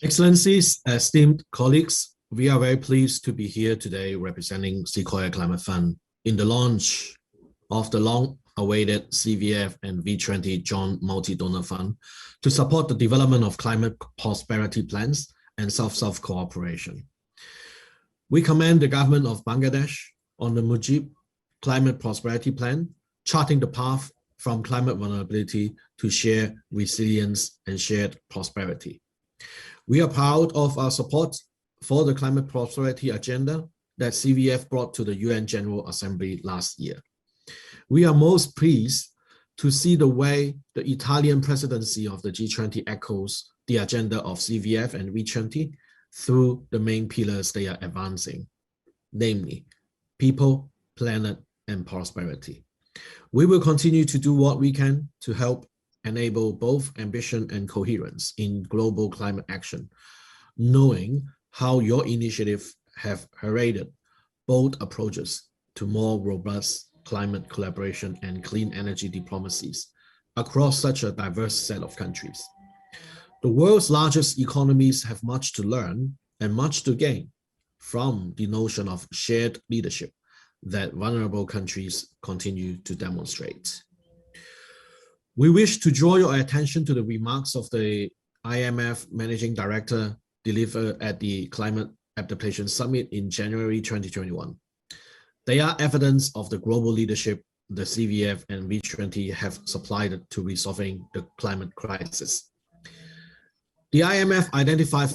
Excellencies, esteemed colleagues, we are very pleased to be here today representing Sequoia Climate Fund in the launch of the long-awaited CVF and V20 Joint Multi-Donor Fund to support the development of climate prosperity plans and South-South cooperation. We commend the government of Bangladesh on the Mujib Climate Prosperity Plan, charting the path from climate vulnerability to shared resilience and shared prosperity. We are proud of our support for the climate prosperity agenda that CVF brought to the UN General Assembly last year. We are most pleased to see the way the Italian presidency of the G20 echoes the agenda of CVF and V20 through the main pillars they are advancing, namely people, planet, and prosperity. We will continue to do what we can to help enable both ambition and coherence in global climate action, knowing how your initiatives have heralded bold approaches to more robust climate collaboration and clean energy diplomacies across such a diverse set of countries. The world's largest economies have much to learn and much to gain from the notion of shared leadership that vulnerable countries continue to demonstrate. We wish to draw your attention to the remarks of the IMF Managing Director delivered at the Climate Adaptation Summit in January 2021. They are evidence of the global leadership the CVF and V20 have supplied to resolving the climate crisis. The IMF identified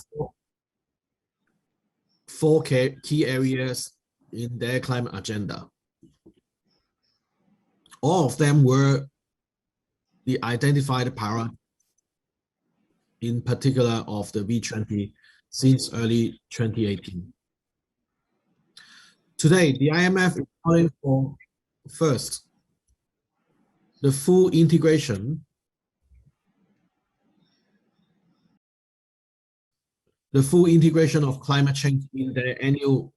four key areas in their climate agenda. All of them were the identified priority, in particular of the V20 since early 2018. Today, the IMF is calling for, first, the full integration of climate change in their annual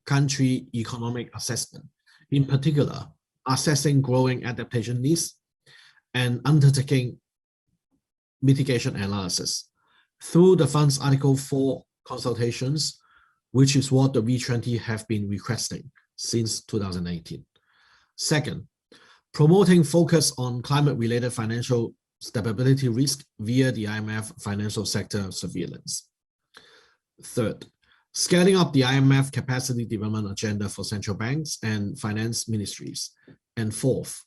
country economic assessment, in particular, assessing growing adaptation needs and undertaking mitigation analysis through the fund's Article 4 consultations, which is what the V20 have been requesting since 2018. Second, promoting focus on climate-related financial stability risk via the IMF financial sector surveillance. Third, scaling up the IMF capacity development agenda for central banks and finance ministries. And fourth,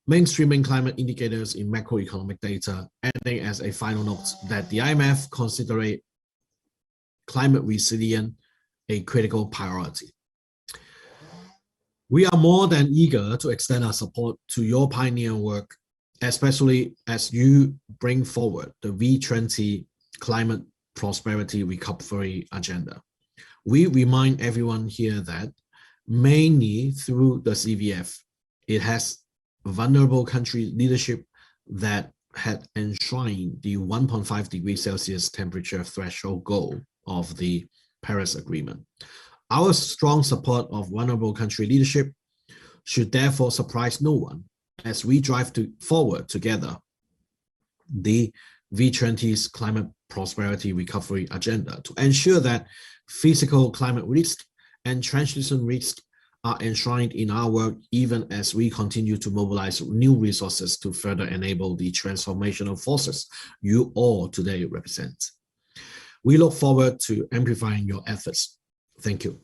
mainstreaming climate indicators in macroeconomic data, adding as a final note that the IMF consider climate resilience a critical priority. We are more than eager to extend our support to your pioneer work, especially as you bring forward the V20 climate prosperity recovery agenda. We remind everyone here that mainly through the CVF, it has vulnerable country leadership that had enshrined the 1.5 degrees Celsius temperature threshold goal of the Paris Agreement. Our strong support of vulnerable country leadership should therefore surprise no one as we drive forward together the V20's climate prosperity recovery agenda to ensure that physical climate risk and transition risk are enshrined in our work, even as we continue to mobilize new resources to further enable the transformational forces you all today represent. We look forward to amplifying your efforts. Thank you.